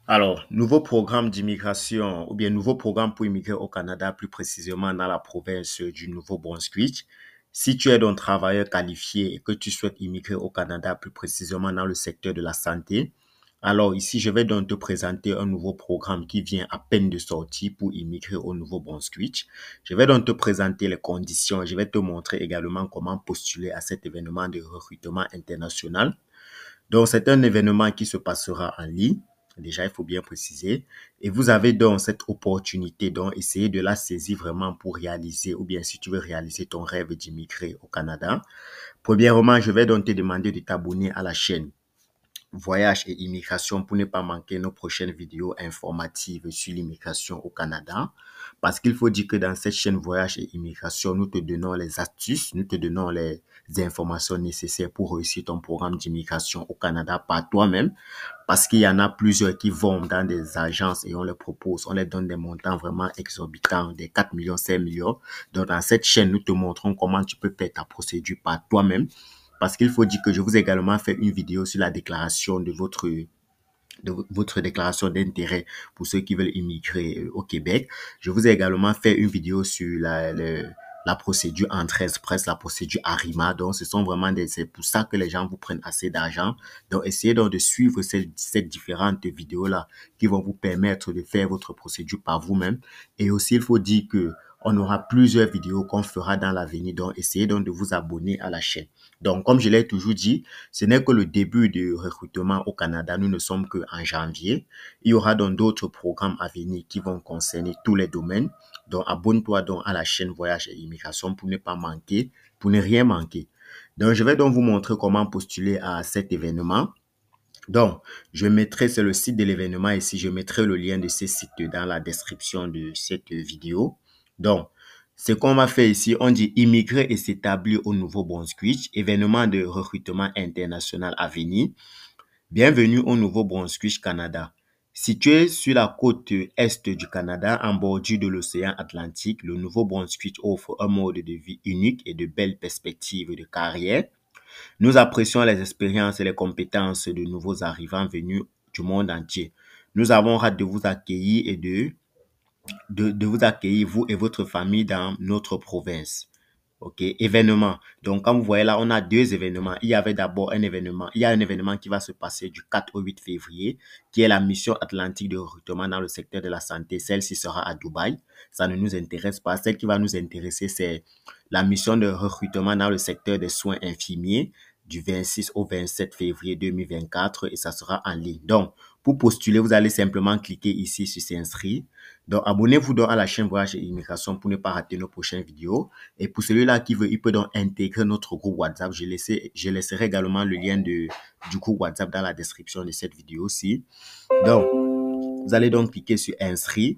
Alors, nouveau programme d'immigration ou bien nouveau programme pour immigrer au Canada, plus précisément dans la province du Nouveau-Brunswick. Si tu es donc travailleur qualifié et que tu souhaites immigrer au Canada, plus précisément dans le secteur de la santé, alors ici, je vais donc te présenter un nouveau programme qui vient à peine de sortir pour immigrer au Nouveau-Brunswick. Je vais donc te présenter les conditions. Je vais te montrer également comment postuler à cet événement de recrutement international. Donc, c'est un événement qui se passera en ligne. Déjà, il faut bien préciser. Et vous avez donc cette opportunité, donc essayez de la saisir vraiment pour réaliser, ou bien si tu veux réaliser ton rêve d'immigrer au Canada. Premièrement, je vais donc te demander de t'abonner à la chaîne Voyage et immigration pour ne pas manquer nos prochaines vidéos informatives sur l'immigration au Canada. Parce qu'il faut dire que dans cette chaîne Voyage et immigration, nous te donnons les astuces, nous te donnons les informations nécessaires pour réussir ton programme d'immigration au Canada par toi-même. Parce qu'il y en a plusieurs qui vont dans des agences et on les propose, on les donne des montants vraiment exorbitants, des 4 millions, 5 millions. Donc, dans cette chaîne, nous te montrons comment tu peux faire ta procédure par toi-même. Parce qu'il faut dire que je vous ai également fait une vidéo sur la déclaration de votre déclaration d'intérêt pour ceux qui veulent immigrer au Québec. Je vous ai également fait une vidéo sur la procédure Entrée Express, la procédure Arima. Donc, ce sont vraiment c'est pour ça que les gens vous prennent assez d'argent. Donc, essayez donc de suivre ces différentes vidéos-là qui vont vous permettre de faire votre procédure par vous-même. Et aussi, il faut dire que on aura plusieurs vidéos qu'on fera dans l'avenir. Donc, essayez donc de vous abonner à la chaîne. Donc, comme je l'ai toujours dit, ce n'est que le début du recrutement au Canada. Nous ne sommes qu'en janvier. Il y aura donc d'autres programmes à venir qui vont concerner tous les domaines. Donc, abonne-toi donc à la chaîne Voyage et Immigration pour ne pas manquer, pour ne rien manquer. Donc, je vais donc vous montrer comment postuler à cet événement. Donc, je mettrai, c'est le site de l'événement ici, je mettrai le lien de ce site dans la description de cette vidéo. Donc, ce qu'on va faire ici, on dit immigrer et s'établir au Nouveau-Brunswick, événement de recrutement international à venir. Bienvenue au Nouveau-Brunswick, Canada. Situé sur la côte est du Canada, en bordure de l'océan Atlantique, le Nouveau-Brunswick offre un mode de vie unique et de belles perspectives de carrière. Nous apprécions les expériences et les compétences de nouveaux arrivants venus du monde entier. Nous avons hâte de vous accueillir et de vous accueillir, vous et votre famille, dans notre province. OK, événement. Donc, comme vous voyez là, on a deux événements. Il y avait d'abord un événement. Il y a un événement qui va se passer du 4 au 8 février, qui est la mission atlantique de recrutement dans le secteur de la santé. Celle-ci sera à Dubaï. Ça ne nous intéresse pas. Celle qui va nous intéresser, c'est la mission de recrutement dans le secteur des soins infirmiers du 26 au 27 février 2024 et ça sera en ligne. Donc, pour postuler, vous allez simplement cliquer ici sur s'inscrire. Donc, abonnez-vous donc à la chaîne Voyage et Immigration pour ne pas rater nos prochaines vidéos. Et pour celui-là qui veut, il peut donc intégrer notre groupe WhatsApp. Je laisserai également le lien du groupe WhatsApp dans la description de cette vidéo-ci. Donc, vous allez donc cliquer sur Inscrire.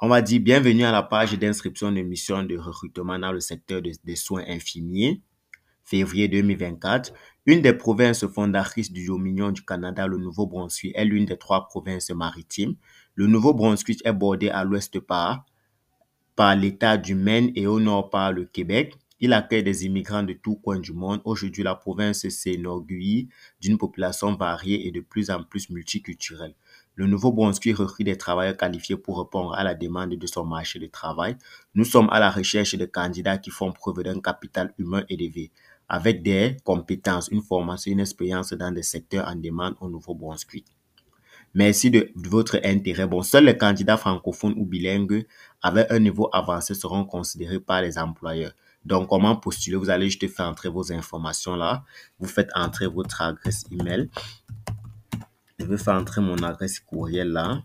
On va dire bienvenue à la page d'inscription de mission de recrutement dans le secteur des soins infirmiers, février 2024. Une des provinces fondatrices du Dominion du Canada, le Nouveau-Brunswick, est l'une des trois provinces maritimes. Le Nouveau-Brunswick est bordé à l'ouest par l'État du Maine et au nord par le Québec. Il accueille des immigrants de tous coins du monde. Aujourd'hui, la province s'enorgueillit d'une population variée et de plus en plus multiculturelle. Le Nouveau-Brunswick recrute des travailleurs qualifiés pour répondre à la demande de son marché de travail. Nous sommes à la recherche de candidats qui font preuve d'un capital humain élevé, avec des compétences, une formation, une expérience dans des secteurs en demande au Nouveau-Brunswick. Merci de votre intérêt. Bon, seuls les candidats francophones ou bilingues avec un niveau avancé seront considérés par les employeurs. Donc, comment postuler? Vous allez juste faire entrer vos informations là. Vous faites entrer votre adresse email. Je vais faire entrer mon adresse courriel là.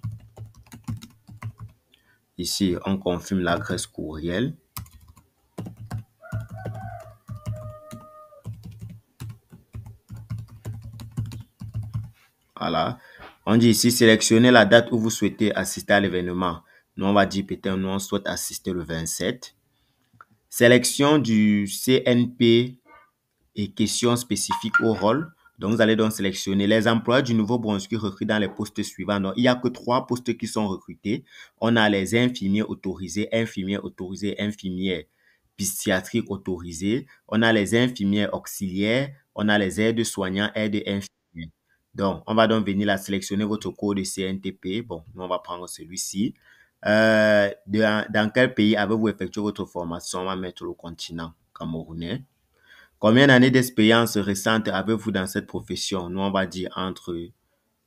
Ici, on confirme l'adresse courriel. Voilà. On dit ici, sélectionnez la date où vous souhaitez assister à l'événement. Nous, on va dire peut-être nous, on souhaite assister le 27. Sélection du CNP et questions spécifiques au rôle. Donc, vous allez donc sélectionner les emplois du Nouveau-Brunswick recrutés dans les postes suivants. Donc, il n'y a que trois postes qui sont recrutés. On a les infirmiers autorisés, infirmières psychiatriques autorisées. On a les infirmières auxiliaires. On a les aides-soignants, aides infirmières. Donc, on va donc venir là sélectionner votre code CNTP. Bon, nous, on va prendre celui-ci. Dans quel pays avez-vous effectué votre formation? On va mettre le continent camerounais. Combien d'années d'expérience récente avez-vous dans cette profession? Nous, on va dire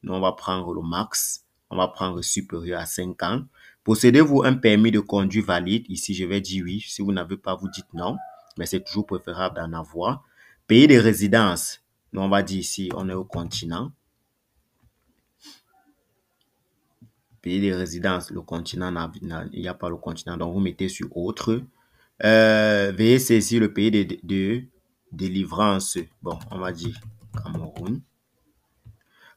nous, on va prendre le max. On va prendre supérieur à 5 ans. Possédez-vous un permis de conduire valide? Ici, je vais dire oui. Si vous n'avez pas, vous dites non. Mais c'est toujours préférable d'en avoir. Pays de résidence? Nous, on va dire ici, on est au continent. Pays de résidence, le continent, il n'y a pas le continent. Donc, vous mettez sur autre. Veuillez saisir le pays de délivrance. Bon, on va dire Cameroun.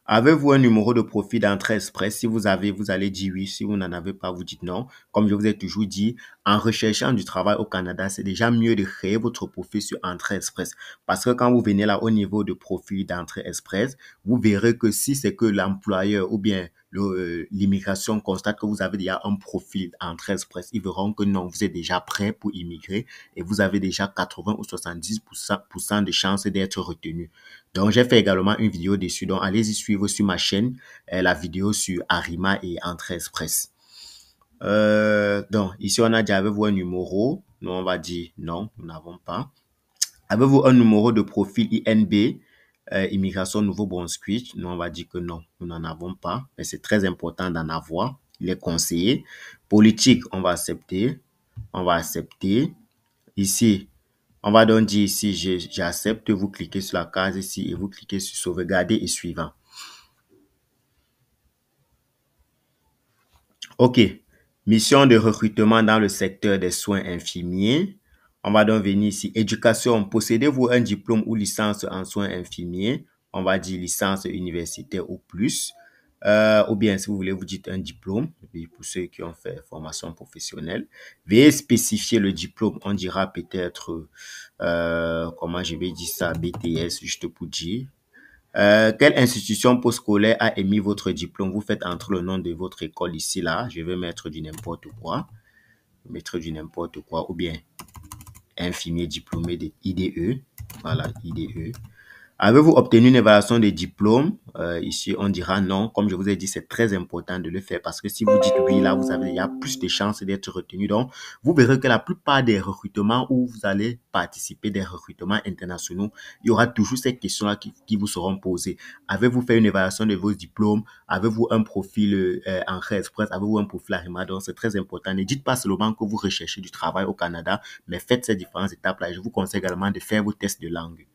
Avez-vous un numéro de profil d'entrée express? Si vous avez, vous allez dire oui. Si vous n'en avez pas, vous dites non. Comme je vous ai toujours dit, en recherchant du travail au Canada, c'est déjà mieux de créer votre profil sur entrée express. Parce que quand vous venez là au niveau de profil d'entrée express, vous verrez que si c'est que l'employeur ou bien l'immigration constate que vous avez déjà un profil entrée express, ils verront que non, vous êtes déjà prêt pour immigrer et vous avez déjà 80 ou 70% de chances d'être retenu. Donc, j'ai fait également une vidéo dessus. Donc, allez-y suivre sur ma chaîne la vidéo sur Arima et Entrée Express. Donc, ici, on a dit, avez-vous un numéro? Nous, on va dire non, nous n'avons pas. Avez-vous un numéro de profil INB, Immigration Nouveau-Brunswick? Nous, on va dire que non, nous n'en avons pas. Mais c'est très important d'en avoir. Il est conseillé. Politique, on va accepter. On va accepter. Ici, on va donc dire ici, j'accepte, vous cliquez sur la case ici et vous cliquez sur sauvegarder et suivant. OK. Mission de recrutement dans le secteur des soins infirmiers. On va donc venir ici. Éducation. Possédez-vous un diplôme ou licence en soins infirmiers? On va dire licence universitaire ou plus. Ou bien, si vous voulez, vous dites un diplôme. Pour ceux qui ont fait formation professionnelle. Veuillez spécifier le diplôme. On dira peut-être, comment je vais dire ça, BTS, juste pour dire. Quelle institution postscolaire a émis votre diplôme? Vous faites entrer le nom de votre école ici, là. Je vais mettre du n'importe quoi. Mettre du n'importe quoi. Ou bien infirmier diplômé de IDE. Voilà, IDE. Avez-vous obtenu une évaluation des diplômes? Ici, on dira non. Comme je vous ai dit, c'est très important de le faire parce que si vous dites oui, là, il y a plus de chances d'être retenu. Donc, vous verrez que la plupart des recrutements où vous allez participer, des recrutements internationaux, il y aura toujours ces questions-là qui vous seront posées. Avez-vous fait une évaluation de vos diplômes? Avez-vous un profil en Express? Avez-vous un profil Arima? Donc, c'est très important. Ne dites pas seulement que vous recherchez du travail au Canada, mais faites ces différentes étapes-là. Je vous conseille également de faire vos tests de langue.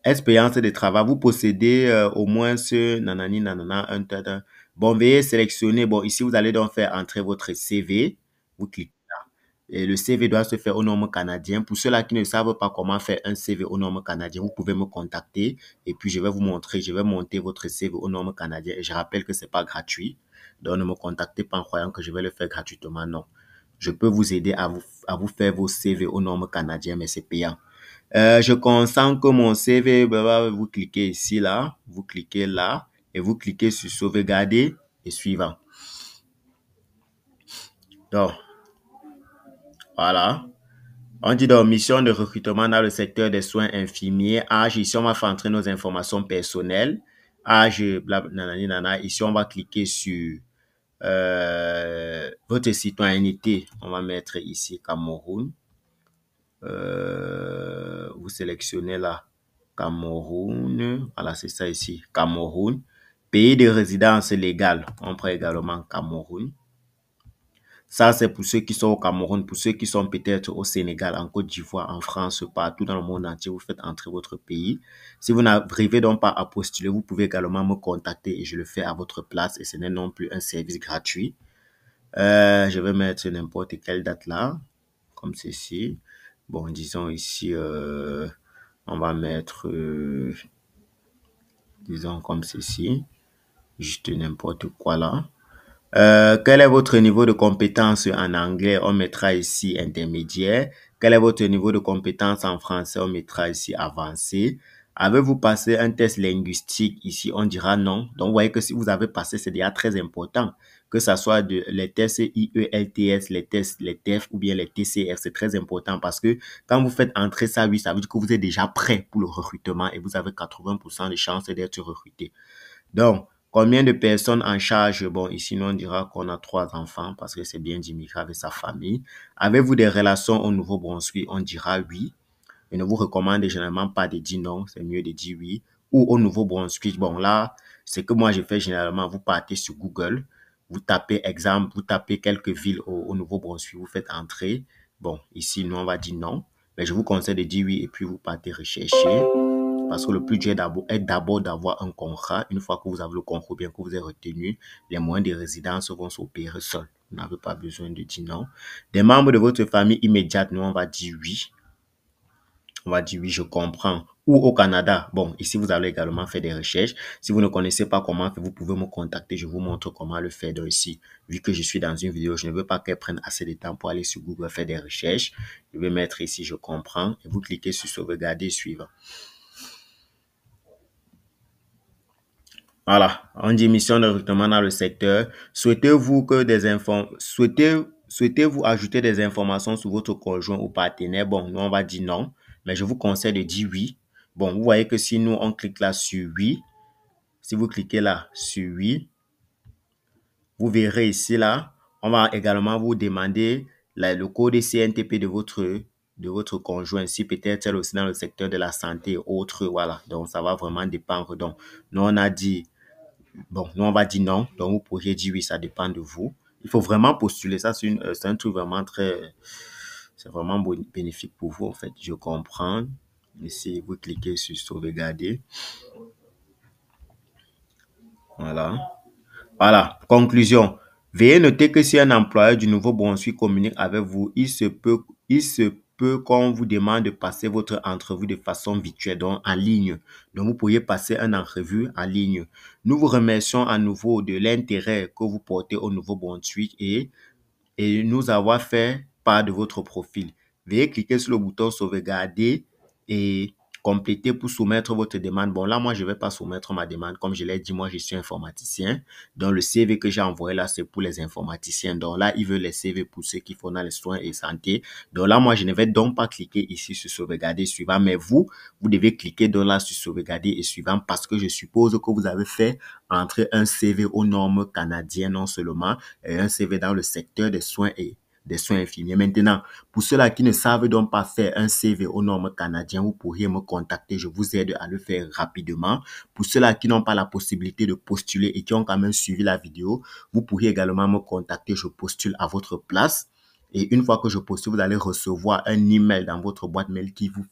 Expérience de travail, vous possédez au moins ce nanani nanana un tada. Bon, veuillez sélectionner. Bon, ici vous allez donc faire entrer votre CV. Vous cliquez là. Et le CV doit se faire au nom canadien. Pour ceux-là qui ne savent pas comment faire un CV au nom canadien, vous pouvez me contacter et puis je vais vous montrer. Je vais monter votre CV au nom canadien. Et je rappelle que c'est pas gratuit. Donc ne me contactez pas en croyant que je vais le faire gratuitement. Non, je peux vous aider à vous faire vos CV au nom canadien, mais c'est payant. Je consens que mon CV, vous cliquez ici, là, vous cliquez là, et vous cliquez sur sauvegarder et suivant. Donc, voilà. On dit donc mission de recrutement dans le secteur des soins infirmiers. Âge, ici, on va faire entrer nos informations personnelles. Âge, blablabla. Ici, on va cliquer sur votre citoyenneté. On va mettre ici Cameroun. Vous sélectionnez là Cameroun. Voilà, c'est ça ici, Cameroun. Pays de résidence légale, on prend également Cameroun. Ça, c'est pour ceux qui sont au Cameroun, pour ceux qui sont peut-être au Sénégal, en Côte d'Ivoire, en France, partout dans le monde entier, vous faites entrer votre pays. Si vous n'arrivez donc pas à postuler, vous pouvez également me contacter et je le fais à votre place et ce n'est non plus un service gratuit. Je vais mettre n'importe quelle date là, comme ceci. Bon, disons ici, on va mettre, disons comme ceci, juste n'importe quoi là. Quel est votre niveau de compétence en anglais? On mettra ici intermédiaire. Quel est votre niveau de compétence en français? On mettra ici avancé. Avez-vous passé un test linguistique? Ici, on dira non. Donc, vous voyez que si vous avez passé, c'est déjà très important. que ça soit les tests IELTS, les tests, les TEF ou bien les TCF. C'est très important parce que quand vous faites entrer ça, oui, ça veut dire que vous êtes déjà prêt pour le recrutement et vous avez 80% de chances d'être recruté. Donc, combien de personnes en charge? Bon, ici, nous, on dira qu'on a 3 enfants parce que c'est bien d'immigrer avec sa famille. Avez-vous des relations au Nouveau-Brunswick? On dira oui. Je ne vous recommande généralement pas de dire non, c'est mieux de dire oui. Ou au Nouveau-Brunswick, bon là, ce que moi je fais généralement, vous partez sur Google, vous tapez exemple, vous tapez quelques villes au Nouveau-Brunswick, vous faites entrer. Bon, ici, nous on va dire non, mais je vous conseille de dire oui et puis vous partez rechercher. Parce que le plus dur est d'abord d'avoir un contrat. Une fois que vous avez le contrat, bien que vous êtes retenu, les moyens de résidence vont s'opérer seuls. Vous n'avez pas besoin de dire non. Des membres de votre famille immédiate, nous on va dire oui. On va dire oui, je comprends. Ou au Canada. Bon, ici, vous allez également faire des recherches. Si vous ne connaissez pas comment faire, vous pouvez me contacter. Je vous montre comment le faire. Donc ici, vu que je suis dans une vidéo, je ne veux pas qu'elle prenne assez de temps pour aller sur Google faire des recherches. Je vais mettre ici, je comprends. Et vous cliquez sur sauvegarder suivant. Voilà, on dit mission de recrutement dans le secteur. Souhaitez-vous ajouter des informations sur votre conjoint ou partenaire? Bon, nous, on va dire non, mais je vous conseille de dire oui. Bon, vous voyez que si nous, on clique là sur oui, si vous cliquez là sur oui, vous verrez ici là, on va également vous demander le code CNTP de votre conjoint, si peut-être elle aussi dans le secteur de la santé, autre, voilà. Donc, ça va vraiment dépendre. Donc, nous, on a dit bon, nous, on va dire non. Donc, vous pourriez dire oui, ça dépend de vous. Il faut vraiment postuler. Ça, c'est un truc vraiment c'est vraiment bénéfique pour vous, en fait. Je comprends. Ici, vous cliquez sur sauvegarder. Voilà. Voilà. Conclusion. Veuillez noter que si un employeur du Nouveau-Brunswick communique avec vous, il se peut qu'on vous demande de passer votre entrevue de façon virtuelle, donc en ligne. Donc, vous pourriez passer une entrevue en ligne. Nous vous remercions à nouveau de l'intérêt que vous portez au Nouveau-Brunswick et nous avoir fait part de votre profil. Veuillez cliquer sur le bouton sauvegarder et compléter pour soumettre votre demande. Bon, là, moi, je ne vais pas soumettre ma demande. Comme je l'ai dit, moi, je suis informaticien. Donc, le CV que j'ai envoyé là, c'est pour les informaticiens. Donc, là, ils veulent les CV pour ceux qui font dans les soins et santé. Donc, là, moi, je ne vais donc pas cliquer ici sur sauvegarder suivant. Mais vous devez cliquer donc là sur sauvegarder et suivant parce que je suppose que vous avez fait entrer un CV aux normes canadiennes non seulement, et un CV dans le secteur des soins infirmiers. Maintenant, pour ceux-là qui ne savent donc pas faire un CV aux normes canadiennes, vous pourriez me contacter. Je vous aide à le faire rapidement. Pour ceux-là qui n'ont pas la possibilité de postuler et qui ont quand même suivi la vidéo, vous pourriez également me contacter. Je postule à votre place. Et une fois que je postule, vous allez recevoir un email dans votre boîte mail qui vous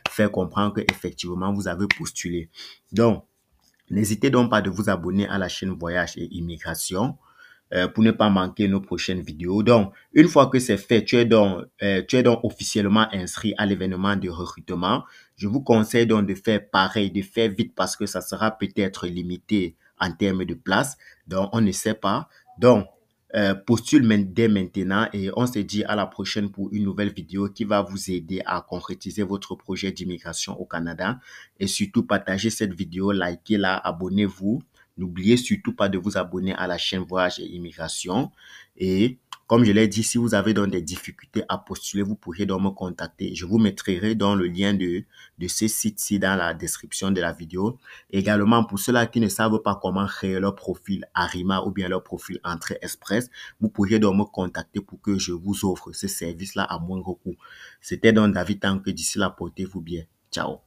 fait comprendre que effectivement vous avez postulé. Donc, n'hésitez donc pas de vous abonner à la chaîne Voyage et Immigration pour ne pas manquer nos prochaines vidéos. Donc, une fois que c'est fait, tu es donc officiellement inscrit à l'événement de recrutement. Je vous conseille donc de faire pareil, de faire vite parce que ça sera peut-être limité en termes de place. Donc, on ne sait pas. Donc, postule dès maintenant et on se dit à la prochaine pour une nouvelle vidéo qui va vous aider à concrétiser votre projet d'immigration au Canada. Et surtout, partagez cette vidéo, likez-la, abonnez-vous. N'oubliez surtout pas de vous abonner à la chaîne Voyage et Immigration. Et comme je l'ai dit, si vous avez donc des difficultés à postuler, vous pourriez donc me contacter. Je vous mettrai dans le lien de ce site-ci dans la description de la vidéo. Également, pour ceux-là qui ne savent pas comment créer leur profil Arima ou bien leur profil Entrée Express, vous pourriez donc me contacter pour que je vous offre ce service-là à moindre coût. C'était donc David Tanque. D'ici là, portez-vous bien. Ciao.